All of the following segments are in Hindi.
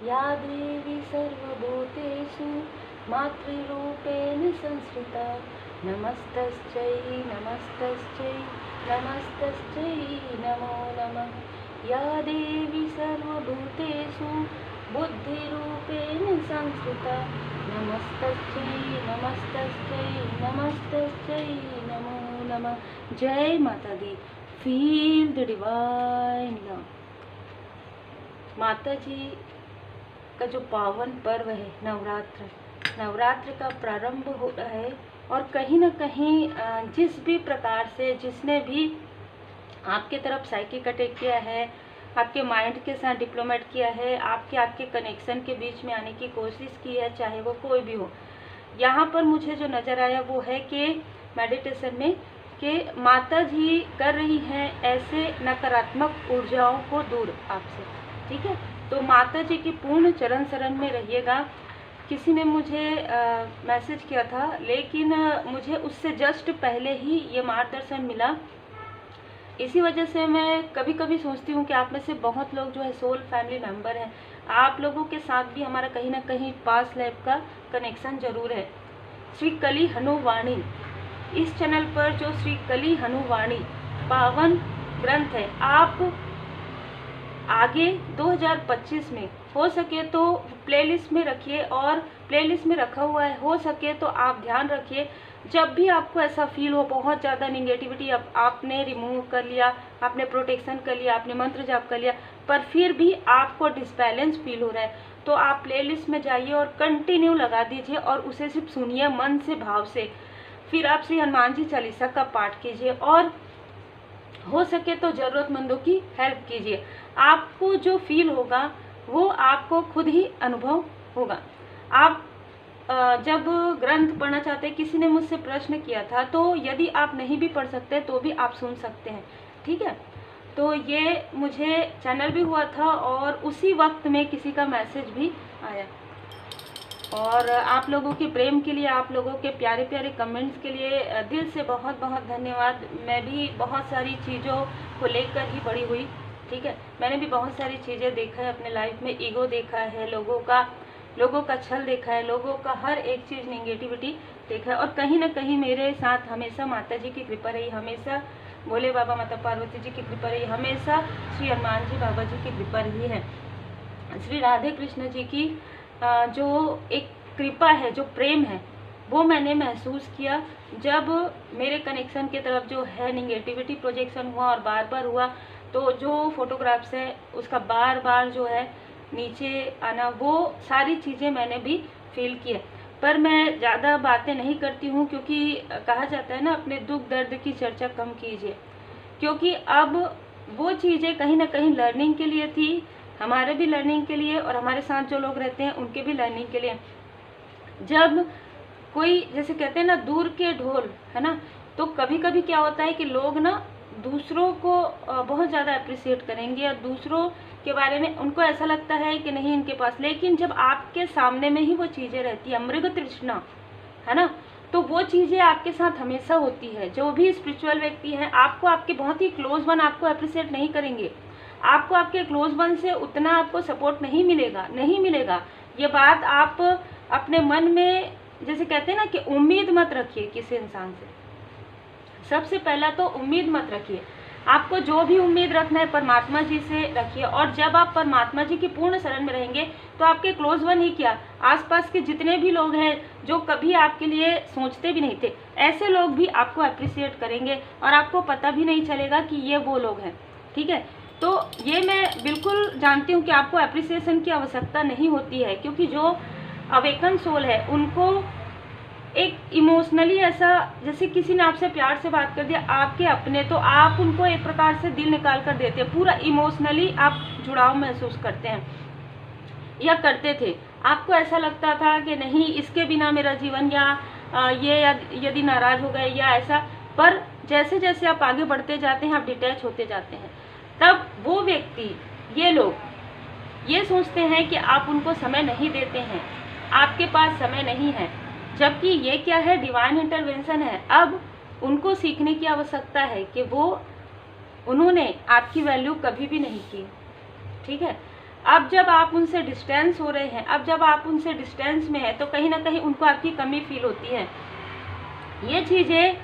या देवी सर्वभूतेषु मातृरूपेण संस्थिता नमस्तस्यै नमस्तस्यै नमस्तस्यै नमो नमः। या देवी सर्वभूतेषु बुद्धिरूपेण संस्थिता नमस्तस्यै नमस्तस्यै नमस्तस्यै नमो नमः। जय माता दी। Feel the divine love. माता जी का जो पावन पर्व है नवरात्र, नवरात्र का प्रारंभ हो रहा है और कहीं ना कहीं जिस भी प्रकार से जिसने भी आपके तरफ साइकिक अटैक किया है, आपके माइंड के साथ डिप्लोमेट किया है, आपके कनेक्शन के बीच में आने की कोशिश की है, चाहे वो कोई भी हो, यहाँ पर मुझे जो नज़र आया वो है कि मेडिटेशन में कि माता जी कर रही हैं ऐसे नकारात्मक ऊर्जाओं को दूर आपसे। ठीक है, तो माता जी की पूर्ण चरण शरण में रहिएगा। किसी ने मुझे मैसेज किया था, लेकिन मुझे उससे जस्ट पहले ही ये मार्गदर्शन मिला। इसी वजह से मैं कभी कभी सोचती हूँ कि आप में से बहुत लोग जो है सोल फैमिली मेंबर हैं, आप लोगों के साथ भी हमारा कहीं ना कहीं पास्ट लाइफ का कनेक्शन जरूर है। श्री कली हनुवाणी, इस चैनल पर जो श्री कली हनुवाणी पावन ग्रंथ है, आप आगे 2025 में हो सके तो प्लेलिस्ट में रखिए, और प्लेलिस्ट में रखा हुआ है, हो सके तो आप ध्यान रखिए। जब भी आपको ऐसा फील हो बहुत ज़्यादा निगेटिविटी, अब आपने रिमूव कर लिया, आपने प्रोटेक्शन कर लिया, आपने मंत्र जाप कर लिया, पर फिर भी आपको डिसबैलेंस फील हो रहा है, तो आप प्लेलिस्ट में जाइए और कंटिन्यू लगा दीजिए और उसे सिर्फ सुनिए मन से, भाव से। फिर आप श्री हनुमान जी चालीसा का पाठ कीजिए और हो सके तो ज़रूरतमंदों की हेल्प कीजिए। आपको जो फील होगा वो आपको खुद ही अनुभव होगा। आप जब ग्रंथ पढ़ना चाहते हैं, किसी ने मुझसे प्रश्न किया था, तो यदि आप नहीं भी पढ़ सकते तो भी आप सुन सकते हैं। ठीक है, तो ये मुझे चैनल भी हुआ था और उसी वक्त में किसी का मैसेज भी आया। और आप लोगों के प्रेम के लिए, आप लोगों के प्यारे प्यारे कमेंट्स के लिए दिल से बहुत बहुत धन्यवाद। मैं भी बहुत सारी चीज़ों को लेकर ही बड़ी हुई। ठीक है, मैंने भी बहुत सारी चीज़ें देखा है अपने लाइफ में, ईगो देखा है, लोगों का छल देखा है, लोगों का हर एक चीज़ नेगेटिविटी देखा है, और कहीं ना कहीं मेरे साथ हमेशा माता जी की कृपा रही, हमेशा भोले बाबा माता पार्वती जी की कृपा रही, हमेशा श्री हनुमान जी बाबा जी की कृपा रही है। श्री राधे कृष्ण जी की जो एक कृपा है, जो प्रेम है, वो मैंने महसूस किया जब मेरे कनेक्शन की तरफ जो है निगेटिविटी प्रोजेक्शन हुआ और बार बार हुआ, तो जो फोटोग्राफ्स है उसका बार बार जो है नीचे आना, वो सारी चीज़ें मैंने भी फील की है। पर मैं ज़्यादा बातें नहीं करती हूँ, क्योंकि कहा जाता है ना, अपने दुख दर्द की चर्चा कम कीजिए, क्योंकि अब वो चीज़ें कहीं ना कहीं लर्निंग के लिए थी, हमारे भी लर्निंग के लिए और हमारे साथ जो लोग रहते हैं उनके भी लर्निंग के लिए। जब कोई, जैसे कहते हैं ना, दूर के ढोल, है ना, तो कभी कभी क्या होता है कि लोग ना दूसरों को बहुत ज़्यादा अप्रिशिएट करेंगे और दूसरों के बारे में उनको ऐसा लगता है कि नहीं इनके पास, लेकिन जब आपके सामने में ही वो चीज़ें रहती है, मृग तृष्णा, है ना, तो वो चीज़ें आपके साथ हमेशा होती है। जो भी स्पिरिचुअल व्यक्ति हैं, आपको आपके बहुत ही क्लोज वन आपको अप्रिशिएट नहीं करेंगे, आपको आपके क्लोज वन से उतना आपको सपोर्ट नहीं मिलेगा। ये बात आप अपने मन में, जैसे कहते हैं ना कि उम्मीद मत रखिए किसी इंसान से। सबसे पहला तो उम्मीद मत रखिए, आपको जो भी उम्मीद रखना है परमात्मा जी से रखिए, और जब आप परमात्मा जी की पूर्ण शरण में रहेंगे तो आपके क्लोज वन ही क्या, आसपास के जितने भी लोग हैं जो कभी आपके लिए सोचते भी नहीं थे, ऐसे लोग भी आपको अप्रिशिएट करेंगे और आपको पता भी नहीं चलेगा कि ये वो लोग हैं। ठीक है, तो ये मैं बिल्कुल जानती हूँ कि आपको अप्रिसिएशन की आवश्यकता नहीं होती है, क्योंकि जो अवेकन सोल है उनको एक इमोशनली ऐसा, जैसे किसी ने आपसे प्यार से बात कर दिया, आपके अपने, तो आप उनको एक प्रकार से दिल निकाल कर देते हैं, पूरा इमोशनली आप जुड़ाव महसूस करते हैं या करते थे। आपको ऐसा लगता था कि नहीं इसके बिना मेरा जीवन, या ये यदि नाराज हो गए या ऐसा, पर जैसे जैसे आप आगे बढ़ते जाते हैं आप डिटैच होते जाते हैं, तब वो व्यक्ति, ये लोग ये सोचते हैं कि आप उनको समय नहीं देते हैं, आपके पास समय नहीं है, जबकि ये क्या है, डिवाइन इंटरवेंशन है। अब उनको सीखने की आवश्यकता है कि उन्होंने आपकी वैल्यू कभी भी नहीं की। ठीक है, अब जब आप उनसे डिस्टेंस हो रहे हैं, अब जब आप उनसे डिस्टेंस में हैं, तो कहीं ना कहीं उनको आपकी कमी फील होती है। ये चीज़ें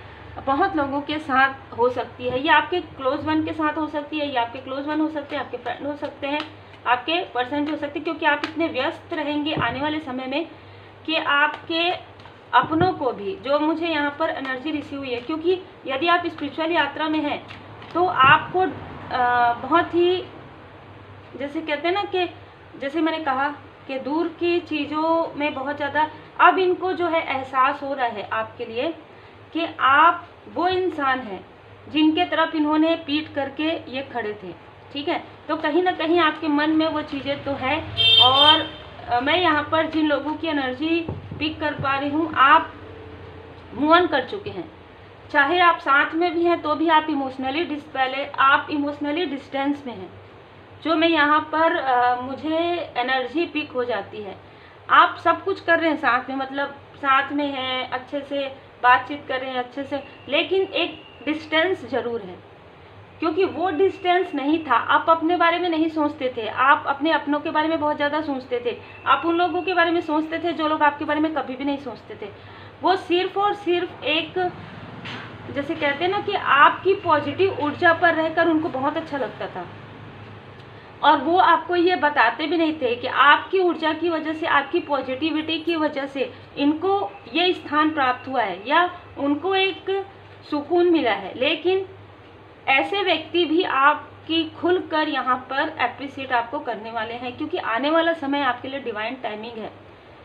बहुत लोगों के साथ हो सकती है। ये आपके क्लोज वन के साथ हो सकती है, ये आपके क्लोज वन हो सकते हैं, आपके फ्रेंड हो सकते हैं, आपके पर्सन हो सकते हैं, क्योंकि आप इतने व्यस्त रहेंगे आने वाले समय में कि आपके अपनों को भी, जो मुझे यहाँ पर एनर्जी रिसीव हुई है, क्योंकि यदि आप स्पिरिचुअल यात्रा में हैं तो आपको बहुत ही, जैसे कहते हैं ना कि जैसे मैंने कहा कि दूर की चीज़ों में बहुत ज़्यादा अब इनको जो है एहसास हो रहा है आपके लिए कि आप वो इंसान हैं जिनके तरफ इन्होंने पीठ करके ये खड़े थे। ठीक है, तो कहीं ना कहीं आपके मन में वो चीज़ें तो है। और मैं यहाँ पर जिन लोगों की एनर्जी पिक कर पा रही हूँ, आप मूव ऑन कर चुके हैं। चाहे आप साथ में भी हैं तो भी आप इमोशनली डिस्टेंस में हैं, जो मैं यहाँ पर मुझे एनर्जी पिक हो जाती है। आप सब कुछ कर रहे हैं साथ में, मतलब साथ में हैं, अच्छे से बातचीत कर रहे हैं अच्छे से, लेकिन एक डिस्टेंस जरूर है, क्योंकि वो डिस्टेंस नहीं था। आप अपने बारे में नहीं सोचते थे, आप अपने अपनों के बारे में बहुत ज़्यादा सोचते थे, आप उन लोगों के बारे में सोचते थे जो लोग आपके बारे में कभी भी नहीं सोचते थे। वो सिर्फ और सिर्फ एक, जैसे कहते हैं ना कि आपकी पॉजिटिव ऊर्जा पर रहकर उनको बहुत अच्छा लगता था, और वो आपको ये बताते भी नहीं थे कि आपकी ऊर्जा की वजह से, आपकी पॉजिटिविटी की वजह से इनको ये स्थान प्राप्त हुआ है या उनको एक सुकून मिला है। लेकिन ऐसे व्यक्ति भी आपकी खुलकर यहाँ पर एप्रिशिएट आपको करने वाले हैं, क्योंकि आने वाला समय आपके लिए डिवाइन टाइमिंग है,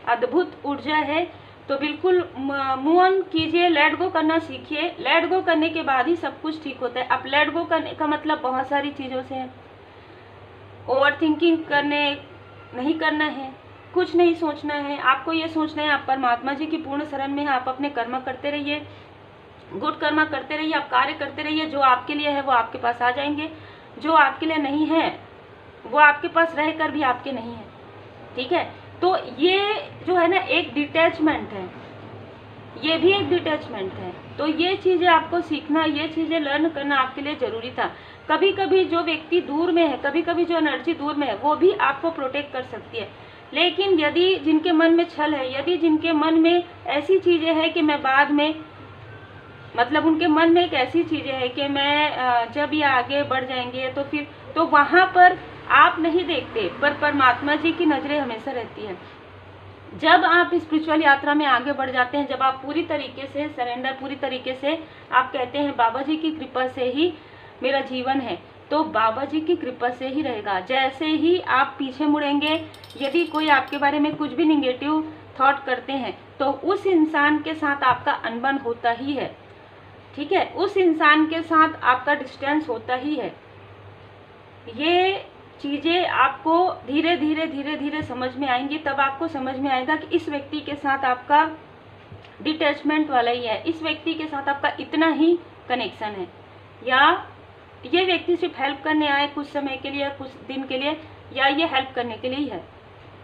अद्भुत ऊर्जा है। तो बिल्कुल मूव ऑन कीजिए, लेट गो करना सीखिए। लेट गो करने के बाद ही सब कुछ ठीक होता है। अब लेट गो करने का मतलब बहुत सारी चीज़ों से है। ओवर थिंकिंग नहीं करना है, कुछ नहीं सोचना है। आपको ये सोचना है आप परमात्मा जी की पूर्ण शरण में है, आप अपने कर्म करते रहिए, गुड कर्म करते रहिए, आप कार्य करते रहिए। जो आपके लिए है वो आपके पास आ जाएंगे, जो आपके लिए नहीं है वो आपके पास रहकर भी आपके नहीं है। ठीक है, तो ये जो है ना एक डिटैचमेंट है, ये भी एक डिटैचमेंट है। तो ये चीज़ें आपको सीखना, ये चीज़ें लर्न करना आपके लिए ज़रूरी था। कभी कभी जो व्यक्ति दूर में है, कभी कभी जो एनर्जी दूर में है, वो भी आपको प्रोटेक्ट कर सकती है। लेकिन यदि जिनके मन में छल है, यदि जिनके मन में ऐसी चीज़ें हैं कि मैं बाद में, मतलब उनके मन में एक ऐसी चीज़ें है कि मैं जब ये आगे बढ़ जाएंगे तो फिर, तो वहाँ पर आप नहीं देखते, पर परमात्मा जी की नज़रें हमेशा रहती है। जब आप स्पिरिचुअल यात्रा में आगे बढ़ जाते हैं, जब आप पूरी तरीके से सरेंडर, पूरी तरीके से आप कहते हैं बाबा जी की कृपा से ही मेरा जीवन है, तो बाबा जी की कृपा से ही रहेगा। जैसे ही आप पीछे मुड़ेंगे, यदि कोई आपके बारे में कुछ भी निगेटिव थॉट करते हैं, तो उस इंसान के साथ आपका अनबन होता ही है। ठीक है, उस इंसान के साथ आपका डिस्टेंस होता ही है। ये चीज़ें आपको धीरे धीरे धीरे धीरे समझ में आएंगी। तब आपको समझ में आएगा कि इस व्यक्ति के साथ आपका डिटैचमेंट वाला ही है, इस व्यक्ति के साथ आपका इतना ही कनेक्शन है, या ये व्यक्ति सिर्फ हेल्प करने आए कुछ समय के लिए, कुछ दिन के लिए, या ये हेल्प करने के लिए ही है।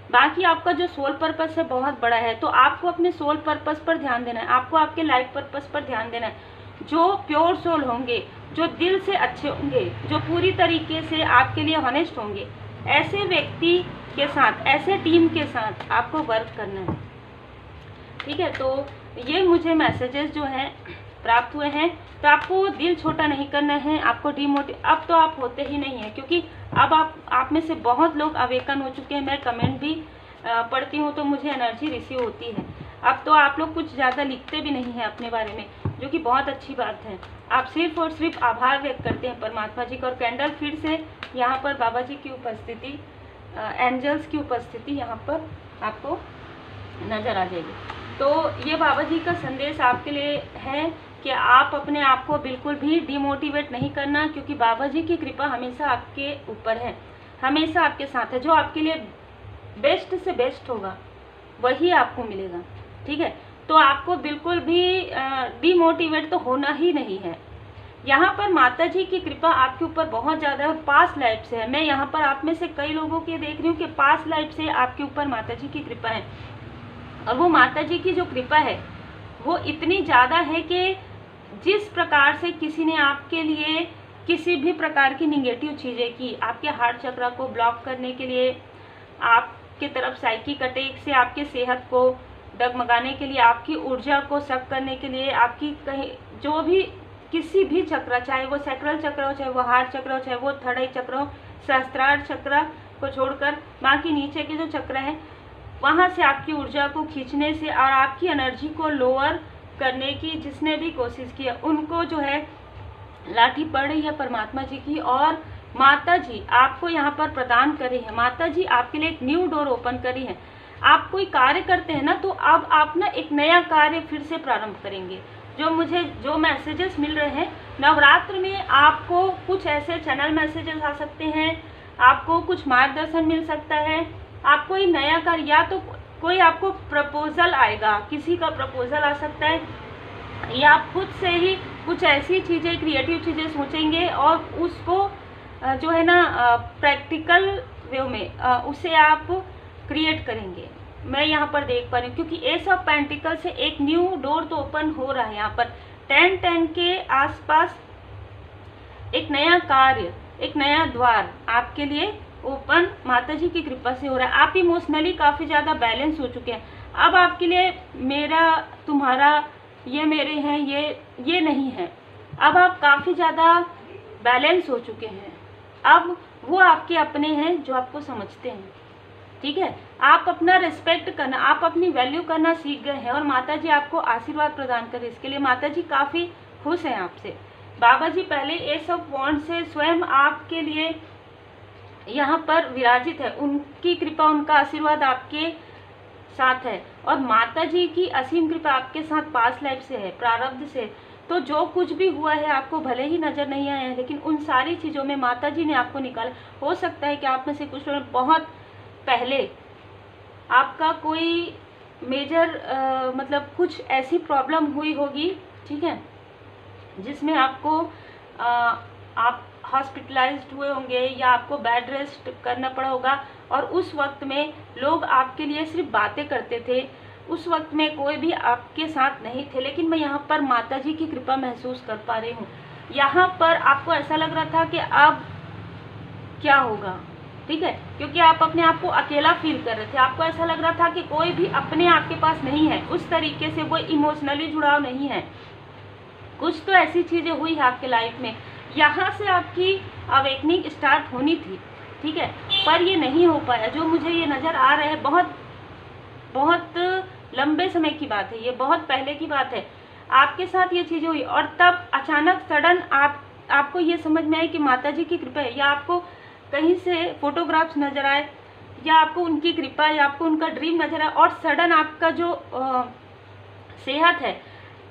बाकी आपका जो सोल पर्पस है बहुत बड़ा है। तो आपको अपने सोल पर्पस पर ध्यान देना है, आपको आपके लाइफ पर्पस पर ध्यान देना है। जो प्योर सोल होंगे, जो दिल से अच्छे होंगे, जो पूरी तरीके से आपके लिए ऑनेस्ट होंगे, ऐसे व्यक्ति के साथ, ऐसे टीम के साथ आपको वर्क करना है। ठीक है, तो ये मुझे मैसेजेस जो हैं प्राप्त हुए हैं। तो आपको दिल छोटा नहीं करना है, आपको अब तो आप होते ही नहीं है, क्योंकि अब आप में से बहुत लोग अवेकन हो चुके हैं। मैं कमेंट भी पढ़ती हूँ तो मुझे एनर्जी रिसीव होती है। अब तो आप लोग कुछ ज़्यादा लिखते भी नहीं हैं अपने बारे में, जो कि बहुत अच्छी बात है। आप सिर्फ और सिर्फ आभार व्यक्त करते हैं परमात्मा जी का। और कैंडल फिर से यहाँ पर बाबा जी की उपस्थिति, एंजल्स की उपस्थिति यहाँ पर आपको नज़र आ जाएगी। तो ये बाबा जी का संदेश आपके लिए है कि आप अपने आप को बिल्कुल भी डिमोटिवेट नहीं करना, क्योंकि बाबा जी की कृपा हमेशा आपके ऊपर है, हमेशा आपके साथ है। जो आपके लिए बेस्ट से बेस्ट होगा वही आपको मिलेगा। ठीक है, तो आपको बिल्कुल भी डिमोटिवेट तो होना ही नहीं है। यहाँ पर माता जी की कृपा आपके ऊपर बहुत ज़्यादा है और पास्ट लाइफ से है। मैं यहाँ पर आप में से कई लोगों के देख रही हूँ कि पास्ट लाइफ से आपके ऊपर माता जी की कृपा है, और वो माता जी की जो कृपा है वो इतनी ज़्यादा है कि जिस प्रकार से किसी ने आपके लिए किसी भी प्रकार की निगेटिव चीज़ें की आपके हार्ट चक्र को ब्लॉक करने के लिए, आपके तरफ साइकिक अटैक से आपके सेहत को डगमगाने के लिए, आपकी ऊर्जा को सक करने के लिए, आपकी कहीं जो भी किसी भी चक्र, चाहे वो सैक्रल चक्र हो, चाहे वो हार्ट चक्र हो, चाहे वो थर्ड आई चक्र हो, सहस्त्रार चक्र को छोड़कर बाकी नीचे के जो चक्र हैं वहाँ से आपकी ऊर्जा को खींचने से और आपकी एनर्जी को लोअर करने की जिसने भी कोशिश की है उनको जो है लाठी पड़ रही है परमात्मा जी की, और माता जी आपको यहाँ पर प्रदान कर रही है। माता जी आपके लिए एक न्यू डोर ओपन करी है। आप कोई कार्य करते हैं ना, तो अब आप ना एक नया कार्य फिर से प्रारंभ करेंगे। जो मैसेजेस मिल रहे हैं, नवरात्र में आपको कुछ ऐसे चैनल मैसेजेस आ सकते हैं, आपको कुछ मार्गदर्शन मिल सकता है, आप कोई नया कार्य, या तो कोई आपको प्रपोजल आएगा, किसी का प्रपोजल आ सकता है, या आप खुद से ही कुछ ऐसी चीज़ें, क्रिएटिव चीज़ें सोचेंगे और उसको जो है ना प्रैक्टिकल वे में उसे आप क्रिएट करेंगे। मैं यहाँ पर देख पा रही हूँ, क्योंकि एस ऑफ पेंटिकल से एक न्यू डोर तो ओपन हो रहा है। यहाँ पर 10-10 के आसपास एक नया कार्य, एक नया द्वार आपके लिए ओपन माता जी की कृपा से हो रहा है। आप इमोशनली काफ़ी ज़्यादा बैलेंस हो चुके हैं। अब आपके लिए मेरा, तुम्हारा, ये मेरे हैं, ये नहीं है। अब आप काफ़ी ज़्यादा बैलेंस हो चुके हैं। अब वो आपके अपने हैं जो आपको समझते हैं, ठीक है। आप अपना रिस्पेक्ट करना, आप अपनी वैल्यू करना सीख गए हैं और माता जी आपको आशीर्वाद प्रदान करें। इसके लिए माता जी काफ़ी खुश हैं आपसे। बाबा जी पहले एस ऑफ वॉन्ड से स्वयं आपके लिए यहाँ पर विराजित है। उनकी कृपा, उनका आशीर्वाद आपके साथ है और माता जी की असीम कृपा आपके साथ पास्ट लाइफ से है, प्रारब्ध से। तो जो कुछ भी हुआ है आपको भले ही नज़र नहीं आया है, लेकिन उन सारी चीज़ों में माता जी ने आपको निकाला। हो सकता है कि आप में से कुछ लोग बहुत पहले आपका कोई मेजर मतलब कुछ ऐसी प्रॉब्लम हुई होगी, ठीक है, जिसमें आपको आप हॉस्पिटलाइज्ड हुए होंगे या आपको बेड रेस्ट करना पड़ा होगा, और उस वक्त में लोग आपके लिए सिर्फ बातें करते थे। उस वक्त में कोई भी आपके साथ नहीं थे, लेकिन मैं यहाँ पर माता जी की कृपा महसूस कर पा रही हूँ। यहाँ पर आपको ऐसा लग रहा था कि अब क्या होगा, ठीक है, क्योंकि आप अपने आप को अकेला फील कर रहे थे। आपको ऐसा लग रहा था कि कोई भी अपने आपके पास नहीं है, उस तरीके से वो इमोशनली जुड़ाव नहीं है। कुछ तो ऐसी चीज़ें हुई है आपके लाइफ में, यहाँ से आपकी अवेकनिंग स्टार्ट होनी थी, ठीक है, पर ये नहीं हो पाया। जो मुझे ये नज़र आ रहा है, बहुत बहुत लंबे समय की बात है, ये बहुत पहले की बात है। आपके साथ ये चीज़ें हुई और तब अचानक सडन आपको ये समझ में आई कि माता जी की कृपा है, या आपको कहीं से फोटोग्राफ्स नज़र आए, या आपको उनकी कृपा, या आपको उनका ड्रीम नज़र आए, और सडन आपका जो सेहत है,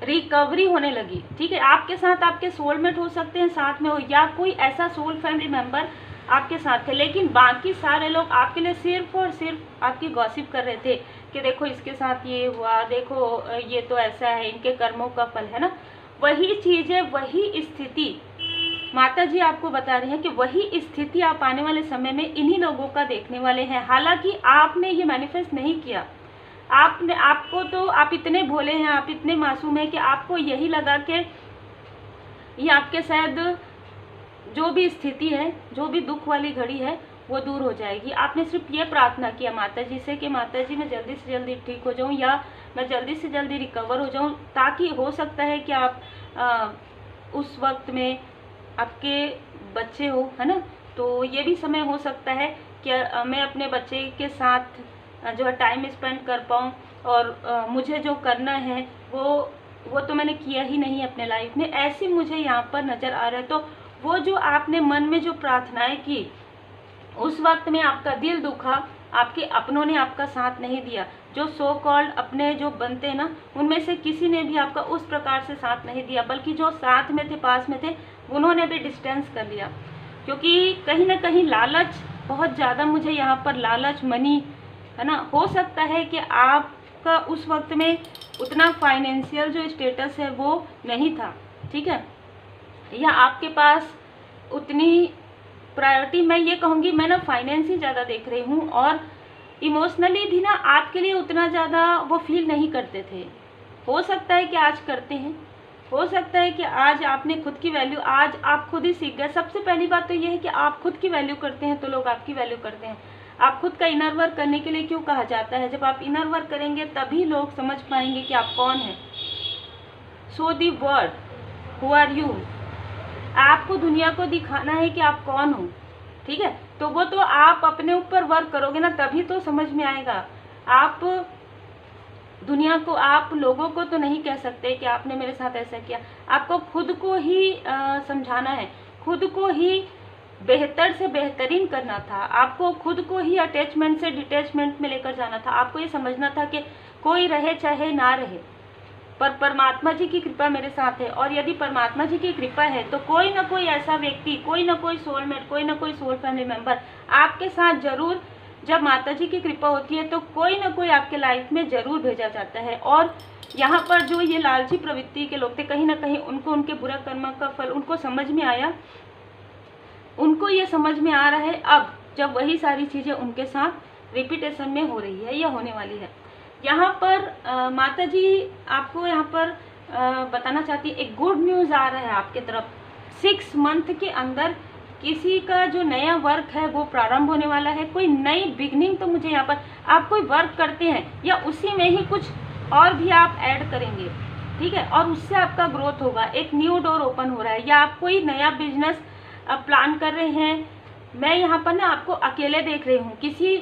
रिकवरी होने लगी, ठीक है। आपके साथ आपके सोलमेट हो सकते हैं, साथ में हो, या कोई ऐसा सोल फैमिली मेम्बर आपके साथ थे, लेकिन बाकी सारे लोग आपके लिए सिर्फ और सिर्फ आपकी गॉसिप कर रहे थे कि देखो इसके साथ ये हुआ, देखो ये तो ऐसा है, इनके कर्मों का फल है ना। वही चीज़ें, वही स्थिति माता जी आपको बता रही हैं कि वही स्थिति आप आने वाले समय में इन्हीं लोगों का देखने वाले हैं। हालांकि आपने ये मैनिफेस्ट नहीं किया, आपको तो, आप इतने भोले हैं, आप इतने मासूम हैं कि आपको यही लगा कि ये आपके शायद जो भी स्थिति है, जो भी दुख वाली घड़ी है, वो दूर हो जाएगी। आपने सिर्फ ये प्रार्थना किया माता जी से कि माता जी मैं जल्दी से जल्दी ठीक हो जाऊं, या मैं जल्दी से जल्दी रिकवर हो जाऊं, ताकि हो सकता है कि आप उस वक्त में आपके बच्चे हो, है ना, तो ये भी समय हो सकता है कि मैं अपने बच्चे के साथ जो है टाइम स्पेंड कर पाऊँ, और मुझे जो करना है वो तो मैंने किया ही नहीं अपने लाइफ में, ऐसे मुझे यहाँ पर नज़र आ रहा है। तो वो जो आपने मन में जो प्रार्थनाएं की, उस वक्त में आपका दिल दुखा, आपके अपनों ने आपका साथ नहीं दिया। जो सो कॉल्ड अपने जो बनते हैं ना, उनमें से किसी ने भी आपका उस प्रकार से साथ नहीं दिया, बल्कि जो साथ में थे, पास में थे, उन्होंने भी डिस्टेंस कर लिया। क्योंकि कहीं ना कहीं लालच बहुत ज़्यादा, मुझे यहाँ पर लालच, मनी, है ना, हो सकता है कि आपका उस वक्त में उतना फाइनेंशियल जो स्टेटस है वो नहीं था, ठीक है, या आपके पास उतनी प्रायोरिटी, मैं ये कहूँगी, मैं ना फाइनेंस ही ज़्यादा देख रही हूँ, और इमोशनली भी ना आपके लिए उतना ज़्यादा वो फील नहीं करते थे। हो सकता है कि आज करते हैं, हो सकता है कि आज आपने खुद की वैल्यू, आज आप खुद ही सीख गए। सबसे पहली बात तो ये है कि आप खुद की वैल्यू करते हैं तो लोग आपकी वैल्यू करते हैं। आप खुद का इनर वर्क करने के लिए क्यों कहा जाता है? जब आप इनर वर्क करेंगे तभी लोग समझ पाएंगे कि आप कौन हैं। Show the world who are you. आपको दुनिया को दिखाना है कि आप कौन हो, ठीक है। तो वो तो आप अपने ऊपर वर्क करोगे ना, तभी तो समझ में आएगा। आप दुनिया को, आप लोगों को तो नहीं कह सकते कि आपने मेरे साथ ऐसा किया। आपको खुद को ही समझाना है, खुद को ही बेहतर से बेहतरीन करना था। आपको खुद को ही अटैचमेंट से डिटैचमेंट में लेकर जाना था। आपको ये समझना था कि कोई रहे चाहे ना रहे, पर परमात्मा जी की कृपा मेरे साथ है। और यदि परमात्मा जी की कृपा है तो कोई ना कोई ऐसा व्यक्ति, कोई ना कोई सोलमेट, कोई ना कोई सोल फैमिली मेंबर आपके साथ जरूर, जब माता जी की कृपा होती है तो कोई ना कोई आपके लाइफ में जरूर भेजा जाता है। और यहाँ पर जो ये लालची प्रवृत्ति के लोग थे, कहीं ना कहीं उनको उनके बुरा कर्म का फल उनको समझ में आया। उनको ये समझ में आ रहा है अब, जब वही सारी चीज़ें उनके साथ रिपीटेशन में हो रही है या होने वाली है। यहाँ पर माता जी आपको यहाँ पर बताना चाहती है, एक गुड न्यूज़ आ रहा है आपके तरफ। 6 मंथ के अंदर किसी का जो नया वर्क है वो प्रारंभ होने वाला है। कोई नई बिगनिंग, तो मुझे यहाँ पर आप कोई वर्क करते हैं या उसी में ही कुछ और भी आप ऐड करेंगे, ठीक है, और उससे आपका ग्रोथ होगा। एक न्यू डोर ओपन हो रहा है, या आप कोई नया बिजनेस प्लान कर रहे हैं। मैं यहाँ पर ना आपको अकेले देख रही हूँ, किसी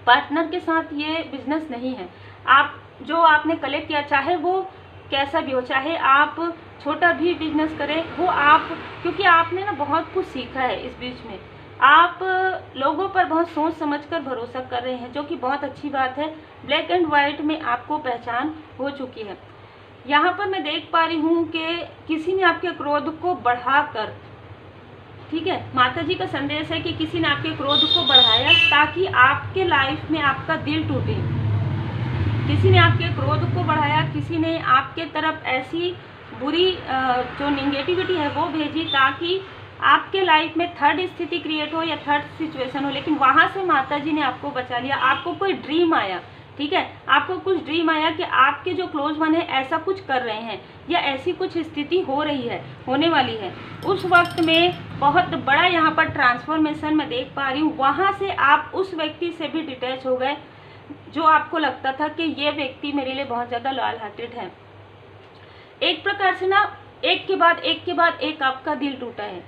पार्टनर के साथ ये बिजनेस नहीं है। आप जो आपने कलेक्ट किया, चाहे वो कैसा भी हो, चाहे आप छोटा भी बिजनेस करें, वो आप, क्योंकि आपने ना बहुत कुछ सीखा है इस बीच में। आप लोगों पर बहुत सोच समझकर भरोसा कर रहे हैं, जो कि बहुत अच्छी बात है। ब्लैक एंड वाइट में आपको पहचान हो चुकी है। यहाँ पर मैं देख पा रही हूँ कि किसी ने आपके क्रोध को बढ़ाकर, ठीक है, माता जी का संदेश है कि किसी ने आपके क्रोध को बढ़ाया ताकि आपके लाइफ में आपका दिल टूटे। किसी ने आपके क्रोध को बढ़ाया, किसी ने आपके तरफ ऐसी बुरी जो निगेटिविटी है वो भेजी ताकि आपके लाइफ में थर्ड स्थिति क्रिएट हो या थर्ड सिचुएशन हो। लेकिन वहाँ से माता जी ने आपको बचा लिया। आपको कोई ड्रीम आया, ठीक है, आपको कुछ ड्रीम आया कि आपके जो क्लोज वन है ऐसा कुछ कर रहे हैं या ऐसी कुछ स्थिति हो रही है, होने वाली है। उस वक्त में बहुत बड़ा यहाँ पर ट्रांसफॉर्मेशन मैं देख पा रही हूँ। वहाँ से आप उस व्यक्ति से भी डिटैच हो गए जो आपको लगता था कि ये व्यक्ति मेरे लिए बहुत ज़्यादा लॉयल हार्टेड है। एक प्रकार से ना एक के बाद एक आपका दिल टूटा है,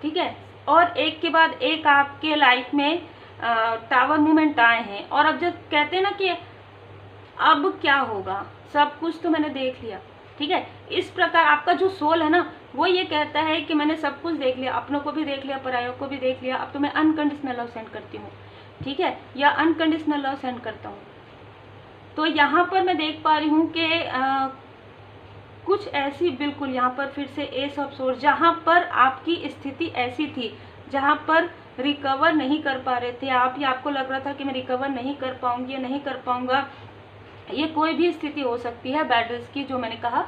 ठीक है, और एक के बाद एक आपके लाइफ में टावर मूवमेंट आए हैं। और अब जब कहते हैं ना कि अब क्या होगा, सब कुछ तो मैंने देख लिया, ठीक है, इस प्रकार आपका जो सोल है ना वो ये कहता है कि मैंने सब कुछ देख लिया, अपनों को भी देख लिया, परायों को भी देख लिया, अब तो मैं अनकंडीशनल लव सेंड करती हूँ, ठीक है, या अनकंडीशनल लव सेंड करता हूँ। तो यहाँ पर मैं देख पा रही हूँ कि कुछ ऐसी, बिल्कुल यहाँ पर फिर से एस ऑफ सोर्स, जहाँ पर आपकी स्थिति ऐसी थी जहाँ पर रिकवर नहीं कर पा रहे थे आप, या आपको लग रहा था कि मैं रिकवर नहीं कर पाऊंगी या नहीं कर पाऊंगा। ये कोई भी स्थिति हो सकती है बैटल्स की, जो मैंने कहा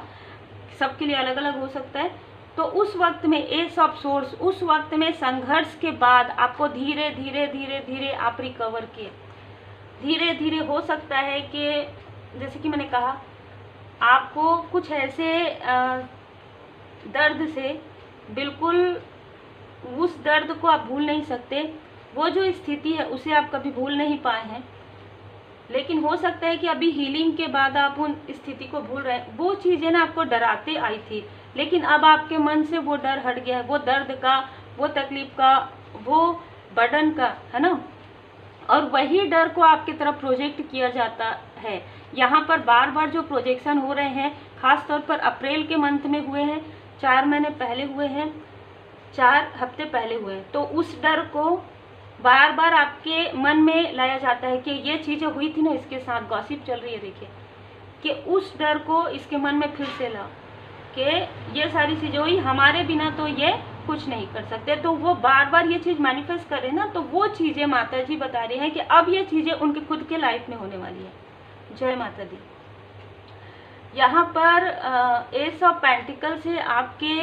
सबके लिए अलग अलग हो सकता है। तो उस वक्त में एस ऑफ सोर्स, उस वक्त में संघर्ष के बाद आपको धीरे धीरे धीरे धीरे आप रिकवर किए। धीरे धीरे हो सकता है कि जैसे कि मैंने कहा आपको कुछ ऐसे दर्द से, बिल्कुल उस दर्द को आप भूल नहीं सकते, वो जो स्थिति है उसे आप कभी भूल नहीं पाए हैं। लेकिन हो सकता है कि अभी हीलिंग के बाद आप उन स्थिति को भूल रहे हैं। वो चीज़ें ना आपको डराते आई थी, लेकिन अब आपके मन से वो डर हट गया है, वो दर्द का, वो तकलीफ का, वो बर्डन का, है ना। और वही डर को आपकी तरफ प्रोजेक्ट किया जाता है। यहाँ पर बार बार जो प्रोजेक्शन हो रहे हैं, खास तौर पर अप्रैल के मंथ में हुए हैं, 4 महीने पहले हुए हैं, 4 हफ्ते पहले हुए हैं। तो उस डर को बार बार आपके मन में लाया जाता है कि ये चीज़ें हुई थी ना इसके साथ, गॉसिप चल रही है, देखिए, कि उस डर को इसके मन में फिर से ला कि ये सारी चीज़ें हुई, हमारे बिना तो ये कुछ नहीं कर सकते। तो वो बार बार ये चीज़ मैनिफेस्ट करे ना, तो वो चीज़ें माता जी बता रही हैं कि अब ये चीज़ें उनके खुद के लाइफ में होने वाली है। जय माता दी। यहाँ पर एस ऑफ पेंटिकल से आपके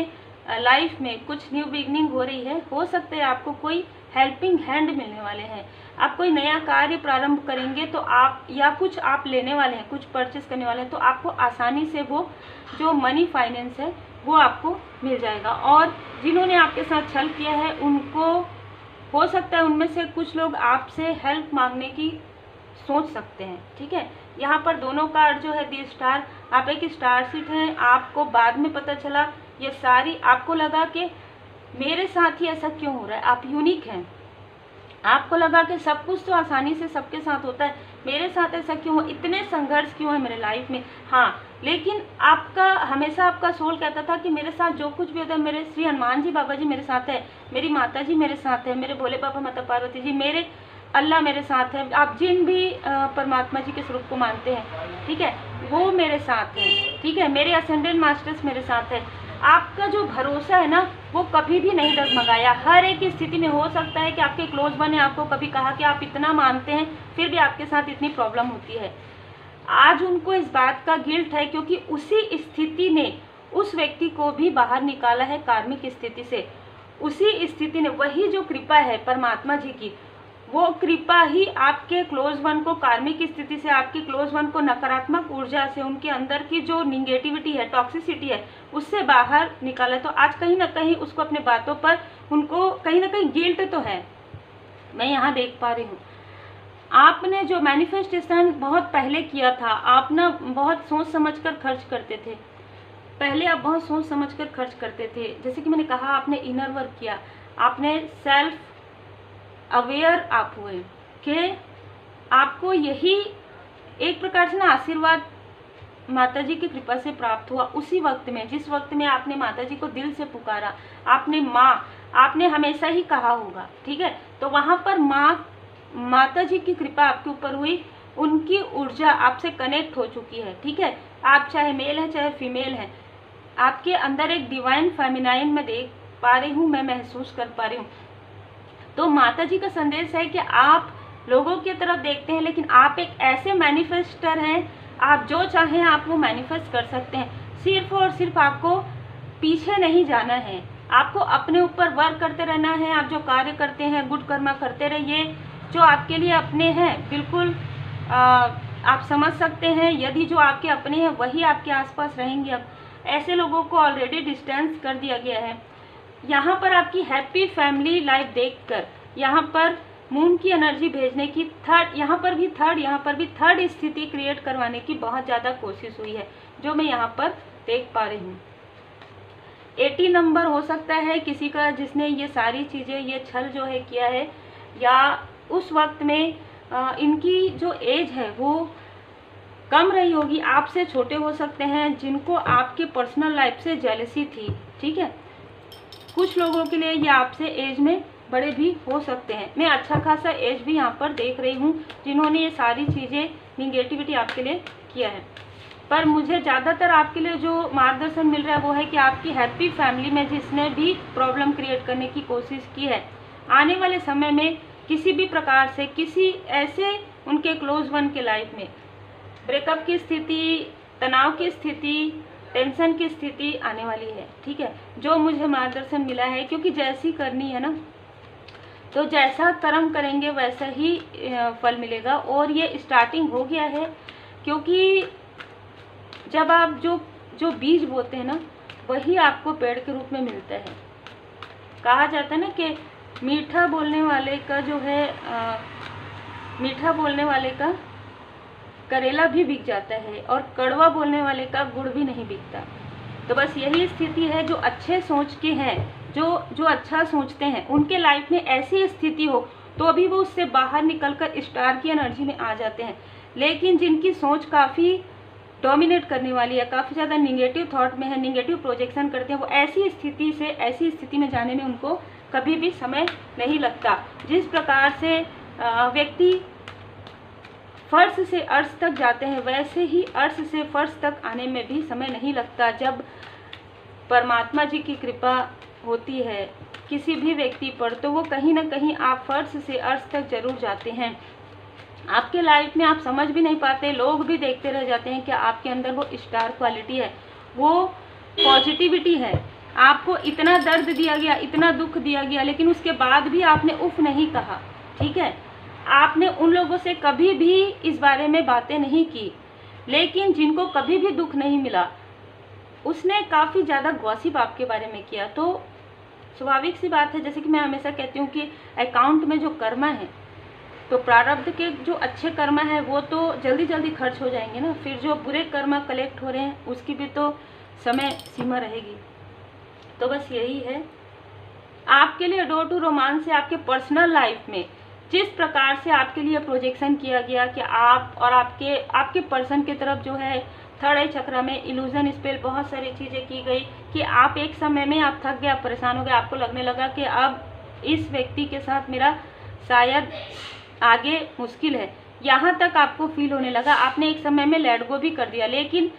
लाइफ में कुछ न्यू बिगनिंग हो रही है। हो सकता है आपको कोई हेल्पिंग हैंड मिलने वाले हैं। आप कोई नया कार्य प्रारंभ करेंगे तो आप, या कुछ आप लेने वाले हैं, कुछ परचेस करने वाले हैं, तो आपको आसानी से वो जो मनी फाइनेंस है वो आपको मिल जाएगा। और जिन्होंने आपके साथ छल किया है उनको हो सकता है उनमें से कुछ लोग आपसे हेल्प मांगने की सोच सकते हैं। ठीक है, यहाँ पर दोनों कार्ड जो है दी स्टार, आप एक स्टार सीट हैं। आपको बाद में पता चला ये सारी, आपको लगा कि मेरे साथ ही ऐसा क्यों हो रहा है, आप यूनिक हैं। आपको लगा कि सब कुछ तो आसानी से सबके साथ होता है, मेरे साथ ऐसा क्यों हो, इतने संघर्ष क्यों है मेरे लाइफ में। हाँ, लेकिन आपका हमेशा आपका सोल कहता था कि मेरे साथ जो कुछ भी होता है, मेरे श्री हनुमान जी बाबा जी मेरे साथ है, मेरी माता जी मेरे साथ है, मेरे भोले बाबा माता पार्वती जी, मेरे अल्लाह मेरे साथ है। आप जिन भी परमात्मा जी के स्वरूप को मानते हैं, ठीक है, वो मेरे साथ है। ठीक है, मेरे असेंडेंट मास्टर्स मेरे साथ है। आपका जो भरोसा है ना वो कभी भी नहीं डगमगाया। हर एक स्थिति में हो सकता है कि आपके क्लोज वन ने आपको कभी कहा कि आप इतना मानते हैं फिर भी आपके साथ इतनी प्रॉब्लम होती है। आज उनको इस बात का गिल्ट है क्योंकि उसी स्थिति ने उस व्यक्ति को भी बाहर निकाला है कार्मिक स्थिति से। उसी स्थिति ने, वही जो कृपा है परमात्मा जी की, वो कृपा ही आपके क्लोज वन को कार्मिक स्थिति से, आपके क्लोज वन को नकारात्मक ऊर्जा से, उनके अंदर की जो निगेटिविटी है, टॉक्सिसिटी है, उससे बाहर निकाला। तो आज कहीं ना कहीं उसको अपने बातों पर उनको कहीं ना कहीं गिल्ट तो है, मैं यहाँ देख पा रही हूँ। आपने जो मैनिफेस्टेशन बहुत पहले किया था, आप ना बहुत सोच समझकर खर्च करते थे। पहले आप बहुत सोच समझकर खर्च करते थे। जैसे कि मैंने कहा, आपने इनर वर्क किया, आपने सेल्फ अवेयर आप हुए कि आपको यही एक प्रकार से ना आशीर्वाद माता जी की कृपा से प्राप्त हुआ। उसी वक्त में, जिस वक्त में आपने माता जी को दिल से पुकारा, आपने माँ, आपने हमेशा ही कहा होगा, ठीक है, तो वहाँ पर माता जी की कृपा आपके ऊपर हुई, उनकी ऊर्जा आपसे कनेक्ट हो चुकी है। ठीक है, आप चाहे मेल है चाहे फीमेल है, आपके अंदर एक डिवाइन फेमिनाइन में देख पा रही हूँ, मैं महसूस कर पा रही हूँ। तो माता जी का संदेश है कि आप लोगों की तरफ देखते हैं, लेकिन आप एक ऐसे मैनिफेस्टर हैं, आप जो चाहें आप वो मैनिफेस्ट कर सकते हैं। सिर्फ और सिर्फ आपको पीछे नहीं जाना है, आपको अपने ऊपर वर्क करते रहना है। आप जो कार्य करते हैं, गुड कर्मा करते रहिए, जो आपके लिए अपने हैं, बिल्कुल आप समझ सकते हैं। यदि जो आपके अपने हैं वही आपके आसपास रहेंगे, अब ऐसे लोगों को ऑलरेडी डिस्टेंस कर दिया गया है। यहाँ पर आपकी हैप्पी फैमिली लाइफ देखकर, यहाँ पर मून की एनर्जी भेजने की यहाँ पर भी थर्ड स्थिति क्रिएट करवाने की बहुत ज़्यादा कोशिश हुई है, जो मैं यहाँ पर देख पा रही हूँ। 80 नंबर हो सकता है किसी का, जिसने ये सारी चीज़ें, ये छल जो है किया है, या उस वक्त में इनकी जो एज है वो कम रही होगी, आपसे छोटे हो सकते हैं, जिनको आपके पर्सनल लाइफ से जेलसी थी। ठीक है, कुछ लोगों के लिए ये आपसे एज में बड़े भी हो सकते हैं। मैं अच्छा खासा एज भी यहाँ पर देख रही हूँ, जिन्होंने ये सारी चीज़ें निगेटिविटी आपके लिए किया है। पर मुझे ज़्यादातर आपके लिए जो मार्गदर्शन मिल रहा है वो है कि आपकी हैप्पी फैमिली में जिसने भी प्रॉब्लम क्रिएट करने की कोशिश की है, आने वाले समय में किसी भी प्रकार से किसी ऐसे उनके क्लोज वन के लाइफ में ब्रेकअप की स्थिति, तनाव की स्थिति, टेंशन की स्थिति आने वाली है। ठीक है, जो मुझे मार्गदर्शन मिला है, क्योंकि जैसी करनी है ना, तो जैसा कर्म करेंगे वैसा ही फल मिलेगा। और ये स्टार्टिंग हो गया है, क्योंकि जब आप जो बीज बोते हैं ना, वही आपको पेड़ के रूप में मिलता है। कहा जाता है ना कि मीठा बोलने वाले का जो है मीठा बोलने वाले का करेला भी बिक जाता है, और कड़वा बोलने वाले का गुड़ भी नहीं बिकता। तो बस यही स्थिति है, जो अच्छे सोच के हैं, जो अच्छा सोचते हैं, उनके लाइफ में ऐसी स्थिति हो तो अभी वो उससे बाहर निकलकर स्टार की एनर्जी में आ जाते हैं। लेकिन जिनकी सोच काफ़ी डोमिनेट करने वाली है, काफ़ी ज़्यादा निगेटिव थॉट में है, निगेटिव प्रोजेक्शन करते हैं, वो ऐसी स्थिति में जाने में उनको कभी भी समय नहीं लगता। जिस प्रकार से व्यक्ति फर्श से अर्श तक जाते हैं, वैसे ही अर्श से फर्श तक आने में भी समय नहीं लगता। जब परमात्मा जी की कृपा होती है किसी भी व्यक्ति पर, तो वो कहीं ना कहीं आप फर्श से अर्श तक जरूर जाते हैं। आपके लाइफ में आप समझ भी नहीं पाते, लोग भी देखते रह जाते हैं कि आपके अंदर वो स्टार क्वालिटी है, वो पॉजिटिविटी है, आपको इतना दर्द दिया गया, इतना दुख दिया गया, लेकिन उसके बाद भी आपने उफ नहीं कहा, ठीक है। आपने उन लोगों से कभी भी इस बारे में बातें नहीं की, लेकिन जिनको कभी भी दुख नहीं मिला उसने काफ़ी ज़्यादा गॉसिप आपके बारे में किया। तो स्वाभाविक सी बात है, जैसे कि मैं हमेशा कहती हूँ कि अकाउंट में जो कर्मा है, तो प्रारब्ध के जो अच्छे कर्मा है वो तो जल्दी जल्दी खर्च हो जाएंगे ना, फिर जो बुरे कर्मा कलेक्ट हो रहे हैं उसकी भी तो समय सीमा रहेगी। तो बस यही है आपके लिए डोर टू रोमांस से। आपके पर्सनल लाइफ में जिस प्रकार से आपके लिए प्रोजेक्शन किया गया कि आप और आपके पर्सन की तरफ जो है थर्ड आई चक्र में इल्यूजन स्पेल, बहुत सारी चीज़ें की गई कि आप एक समय में आप थक गए, आप परेशान हो गए, आपको लगने लगा कि अब इस व्यक्ति के साथ मेरा शायद आगे मुश्किल है, यहाँ तक आपको फील होने लगा। आपने एक समय में लेट गो भी कर दिया, लेकिन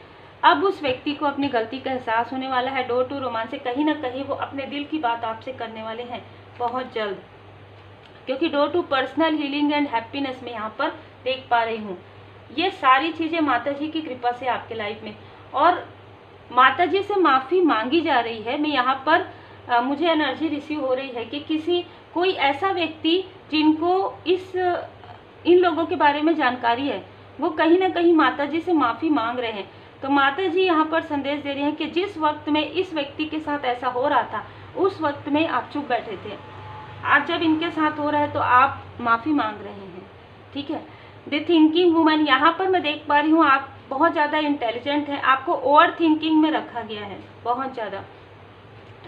अब उस व्यक्ति को अपनी गलती का एहसास होने वाला है। डोर टू रोमांस से कहीं ना कहीं वो अपने दिल की बात आपसे करने वाले हैं बहुत जल्द, क्योंकि door to personal healing and happiness में यहाँ पर देख पा रही हूँ। ये सारी चीज़ें माता जी की कृपा से आपके लाइफ में, और माता जी से माफ़ी मांगी जा रही है। मैं यहाँ पर मुझे एनर्जी रिसीव हो रही है कि कोई ऐसा व्यक्ति जिनको इन लोगों के बारे में जानकारी है, वो कहीं ना कहीं माता जी से माफ़ी मांग रहे हैं। तो माता जी यहाँ पर संदेश दे रही हैं कि जिस वक्त में इस व्यक्ति के साथ ऐसा हो रहा था, उस वक्त में आप चुप बैठे थे, आज जब इनके साथ हो रहा है तो आप माफ़ी मांग रहे हैं, ठीक है। द थिंकिंग वुमन, यहाँ पर मैं देख पा रही हूँ आप बहुत ज़्यादा इंटेलिजेंट हैं, आपको ओवर थिंकिंग में रखा गया है बहुत ज़्यादा।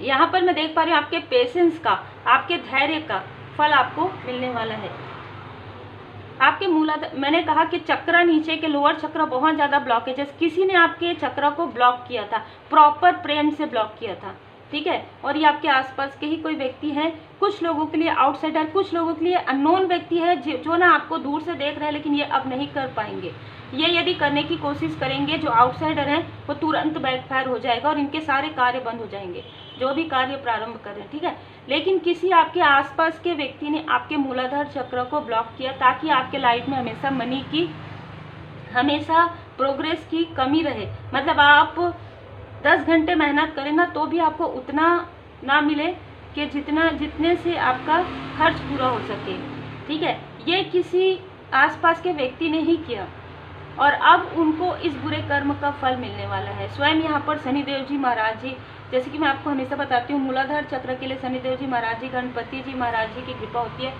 यहाँ पर मैं देख पा रही हूँ आपके पेशेंस का, आपके धैर्य का फल आपको मिलने वाला है। आपके मूलाधार, मैंने कहा कि चक्र नीचे के लोअर चक्र बहुत ज़्यादा ब्लॉकेजेस, किसी ने आपके चक्र को ब्लॉक किया था, प्रॉपर प्रेम से ब्लॉक किया था, ठीक है। और ये आपके आसपास के ही कोई व्यक्ति है, कुछ लोगों के लिए आउटसाइडर, कुछ लोगों के लिए अननोन व्यक्ति है जो ना आपको दूर से देख रहे हैं, लेकिन ये अब नहीं कर पाएंगे। ये यदि करने की कोशिश करेंगे, जो आउटसाइडर हैं वो तुरंत बैकफायर हो जाएगा और इनके सारे कार्य बंद हो जाएंगे, जो भी कार्य प्रारंभ कर रहे हैं, ठीक है। लेकिन किसी आपके आसपास के व्यक्ति ने आपके मूलाधार चक्र को ब्लॉक किया ताकि आपके लाइफ में हमेशा मनी की, हमेशा प्रोग्रेस की कमी रहे। मतलब आप 10 घंटे मेहनत करें ना तो भी आपको उतना ना मिले कि जितने से आपका खर्च पूरा हो सके, ठीक है। ये किसी आसपास के व्यक्ति ने ही किया और अब उनको इस बुरे कर्म का फल मिलने वाला है। स्वयं यहाँ पर शनिदेव जी महाराज जी, जैसे कि मैं आपको हमेशा बताती हूँ, मूलाधार चक्र के लिए शनिदेव जी महाराज जी, गणपति जी महाराज जी की कृपा होती है।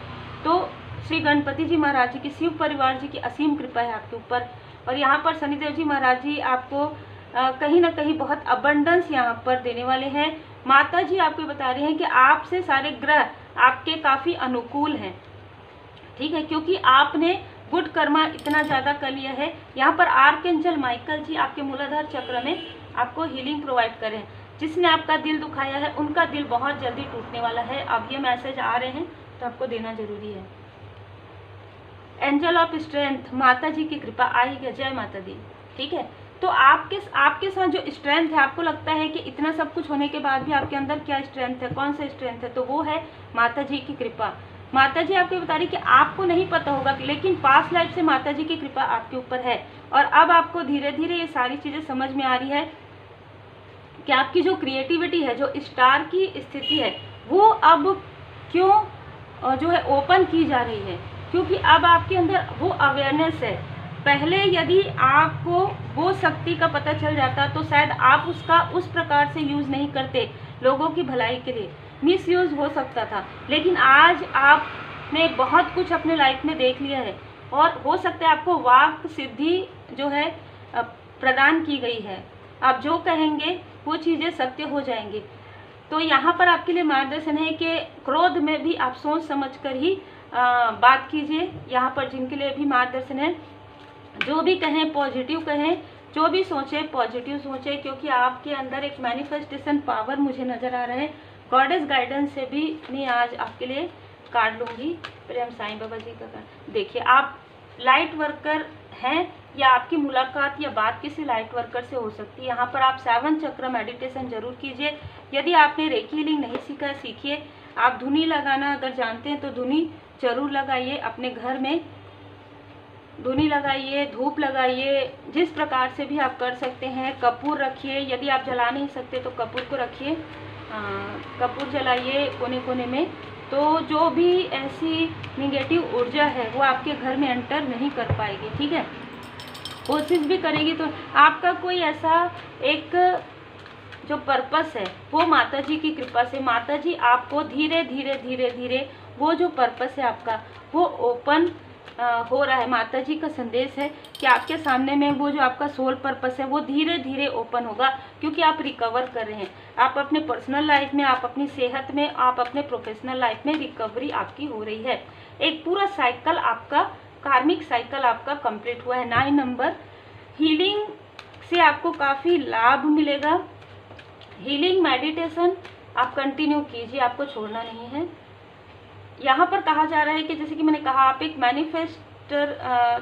तो श्री गणपति जी महाराज जी की, शिव परिवार जी की असीम कृपा है आपके ऊपर। और यहाँ पर शनिदेव जी महाराज जी आपको कहीं ना कहीं बहुत अबंडेंस यहाँ पर देने वाले हैं। माता जी आपको बता रही हैं कि आपसे सारे ग्रह आपके काफ़ी अनुकूल हैं, ठीक है, क्योंकि आपने गुड कर्मा इतना ज़्यादा कर लिया है। यहाँ पर आर्कएंजल माइकल जी आपके मूलाधार चक्र में आपको हीलिंग प्रोवाइड करें। जिसने आपका दिल दुखाया है उनका दिल बहुत जल्दी टूटने वाला है। अब ये मैसेज आ रहे हैं तो आपको देना जरूरी है। एंजल ऑफ स्ट्रेंथ, माता जी की कृपा आएगी। जय माता दी, ठीक है। तो आपके साथ जो स्ट्रेंथ है, आपको लगता है कि इतना सब कुछ होने के बाद भी आपके अंदर क्या स्ट्रेंथ है, कौन सा स्ट्रेंथ है, तो वो है माता जी की कृपा। माता जी आपको बता रही कि आपको नहीं पता होगा, लेकिन पास्ट लाइफ से माता जी की कृपा आपके ऊपर है। और अब आपको धीरे धीरे ये सारी चीज़ें समझ में आ रही है कि आपकी जो क्रिएटिविटी है, जो स्टार की स्थिति है, वो अब क्यों जो है ओपन की जा रही है, क्योंकि अब आपके अंदर वो अवेयरनेस है। पहले यदि आपको वो शक्ति का पता चल जाता तो शायद आप उसका उस प्रकार से यूज़ नहीं करते, लोगों की भलाई के लिए मिस यूज़ हो सकता था। लेकिन आज आपने बहुत कुछ अपने लाइफ में देख लिया है और हो सकता है आपको वाक सिद्धि जो है प्रदान की गई है। आप जो कहेंगे वो चीज़ें सत्य हो जाएंगी। तो यहाँ पर आपके लिए मार्गदर्शन है कि क्रोध में भी आप सोच समझ कर ही बात कीजिए। यहाँ पर जिनके लिए भी मार्गदर्शन है, जो भी कहें पॉजिटिव कहें, जो भी सोचें पॉजिटिव सोचें, क्योंकि आपके अंदर एक मैनिफेस्टेशन पावर मुझे नज़र आ रहा है। गॉडेस गाइडेंस से भी मैं आज आपके लिए कार्ड लूँगी। प्रेम साईं बाबा जी का कार्ड। देखिए, आप लाइट वर्कर हैं या आपकी मुलाकात या बात किसी लाइट वर्कर से हो सकती है। यहाँ पर आप 7 चक्र मेडिटेशन जरूर कीजिए। यदि आपने रेकी हीलिंग नहीं सीखा है, सीखिए। आप धुनी लगाना अगर जानते हैं तो धुनी जरूर लगाइए अपने घर में। धूनी लगाइए, धूप लगाइए, जिस प्रकार से भी आप कर सकते हैं। कपूर रखिए, यदि आप जला नहीं सकते तो कपूर को रखिए, कपूर जलाइए कोने कोने में। तो जो भी ऐसी निगेटिव ऊर्जा है वो आपके घर में एंटर नहीं कर पाएगी, ठीक है। कोशिश भी करेगी तो आपका कोई ऐसा एक जो पर्पस है वो माता जी की कृपा से, माता जी आपको धीरे धीरे धीरे धीरे वो जो पर्पस है आपका वो ओपन हो रहा है। माता जी का संदेश है कि आपके सामने में वो जो आपका सोल पर्पस है वो धीरे धीरे ओपन होगा, क्योंकि आप रिकवर कर रहे हैं। आप अपने पर्सनल लाइफ में, आप अपनी सेहत में, आप अपने प्रोफेशनल लाइफ में रिकवरी आपकी हो रही है। एक पूरा साइकिल आपका, कार्मिक साइकिल आपका कंप्लीट हुआ है। 9 नंबर, हीलिंग से आपको काफ़ी लाभ मिलेगा। हीलिंग मेडिटेशन आप कंटिन्यू कीजिए, आपको छोड़ना नहीं है। यहाँ पर कहा जा रहा है कि जैसे कि मैंने कहा, आप एक मैनिफेस्टर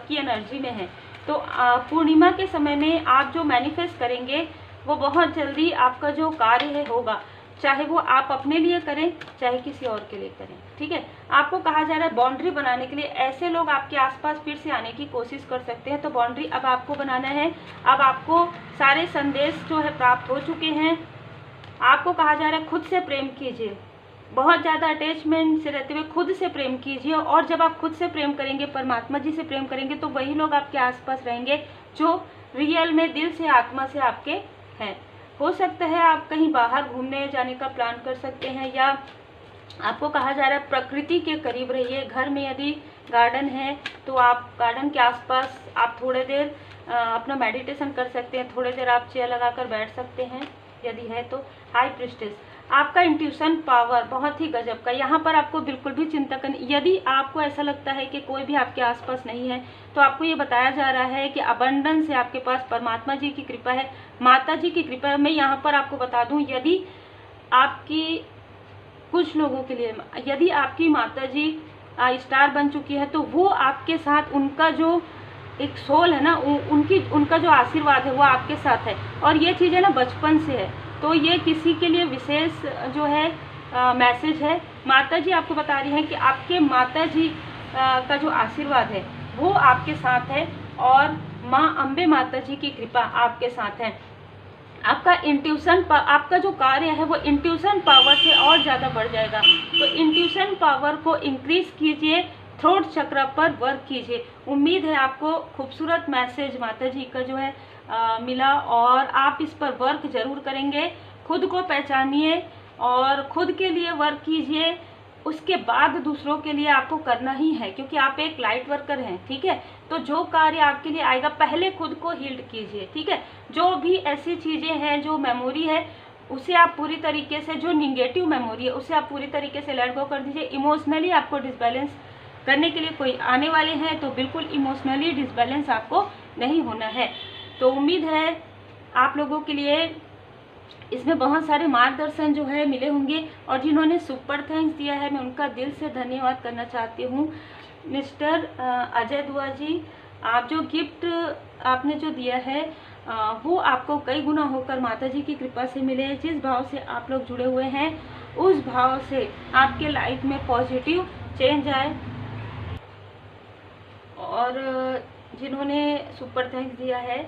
की एनर्जी में हैं, तो पूर्णिमा के समय में आप जो मैनिफेस्ट करेंगे वो बहुत जल्दी आपका जो कार्य है होगा, चाहे वो आप अपने लिए करें चाहे किसी और के लिए करें, ठीक है। आपको कहा जा रहा है बाउंड्री बनाने के लिए, ऐसे लोग आपके आसपास फिर से आने की कोशिश कर सकते हैं, तो बाउंड्री अब आपको बनाना है। अब आपको सारे संदेश जो है प्राप्त हो चुके हैं। आपको कहा जा रहा है खुद से प्रेम कीजिए, बहुत ज़्यादा अटैचमेंट से रहते हुए खुद से प्रेम कीजिए। और जब आप खुद से प्रेम करेंगे, परमात्मा जी से प्रेम करेंगे, तो वही लोग आपके आसपास रहेंगे जो रियल में दिल से, आत्मा से आपके हैं। हो सकता है आप कहीं बाहर घूमने जाने का प्लान कर सकते हैं, या आपको कहा जा रहा है प्रकृति के करीब रहिए। घर में यदि गार्डन है तो आप गार्डन के आसपास आप थोड़ी देर अपना मेडिटेशन कर सकते हैं, थोड़ी देर आप चेयर लगाकर बैठ सकते हैं यदि है तो। हाई प्रिस्टेस, आपका इंट्यूशन पावर बहुत ही गजब का। यहाँ पर आपको बिल्कुल भी चिंता करनी, यदि आपको ऐसा लगता है कि कोई भी आपके आसपास नहीं है, तो आपको ये बताया जा रहा है कि अबंडेंस है आपके पास, परमात्मा जी की कृपा है, माता जी की कृपा है। मैं यहाँ पर आपको बता दूँ, यदि आपकी कुछ लोगों के लिए, यदि आपकी माता जी स्टार बन चुकी है, तो वो आपके साथ, उनका जो एक सोल है ना, उनका जो आशीर्वाद है वो आपके साथ है। और ये चीज़ें ना बचपन से है, तो ये किसी के लिए विशेष जो है मैसेज है। माता जी आपको बता रही हैं कि आपके माता जी का जो आशीर्वाद है वो आपके साथ है, और माँ अम्बे माता जी की कृपा आपके साथ है। आपका इंट्यूशन, आपका जो कार्य है वो इंट्यूशन पावर से और ज़्यादा बढ़ जाएगा। तो इंट्यूशन पावर को इंक्रीज कीजिए, थ्रोट चक्र पर वर्क कीजिए। उम्मीद है आपको खूबसूरत मैसेज माता जी का जो है मिला, और आप इस पर वर्क जरूर करेंगे। खुद को पहचानिए और खुद के लिए वर्क कीजिए, उसके बाद दूसरों के लिए आपको करना ही है, क्योंकि आप एक लाइट वर्कर हैं, ठीक है। तो जो कार्य आपके लिए आएगा, पहले खुद को हील्ड कीजिए, ठीक है। जो भी ऐसी चीज़ें हैं, जो मेमोरी है, उसे आप पूरी तरीके से, जो निगेटिव मेमोरी है उसे आप पूरी तरीके से लेट गो कर दीजिए। इमोशनली आपको डिसबैलेंस करने के लिए कोई आने वाले हैं, तो बिल्कुल इमोशनली डिसबैलेंस आपको नहीं होना है। तो उम्मीद है आप लोगों के लिए इसमें बहुत सारे मार्गदर्शन जो है मिले होंगे, और जिन्होंने सुपर थैंक्स दिया है मैं उनका दिल से धन्यवाद करना चाहती हूँ। मिस्टर अजय दुआ जी, आप जो गिफ्ट आपने जो दिया है वो आपको कई गुना होकर माता जी की कृपा से मिले। जिस भाव से आप लोग जुड़े हुए हैं उस भाव से आपके लाइफ में पॉजिटिव चेंज आए। और जिन्होंने सुपर थैंक्स दिया है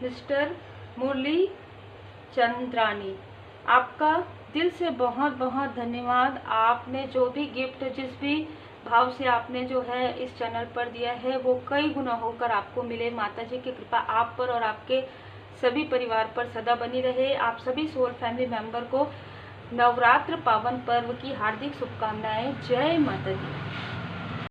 मिस्टर मुरली चंद्रानी, आपका दिल से बहुत बहुत धन्यवाद। आपने जो भी गिफ्ट, जिस भी भाव से आपने जो है इस चैनल पर दिया है वो कई गुना होकर आपको मिले। माता जी की कृपा आप पर और आपके सभी परिवार पर सदा बनी रहे। आप सभी सोल फैमिली मेंबर को नवरात्र पावन पर्व की हार्दिक शुभकामनाएं। जय माता दी।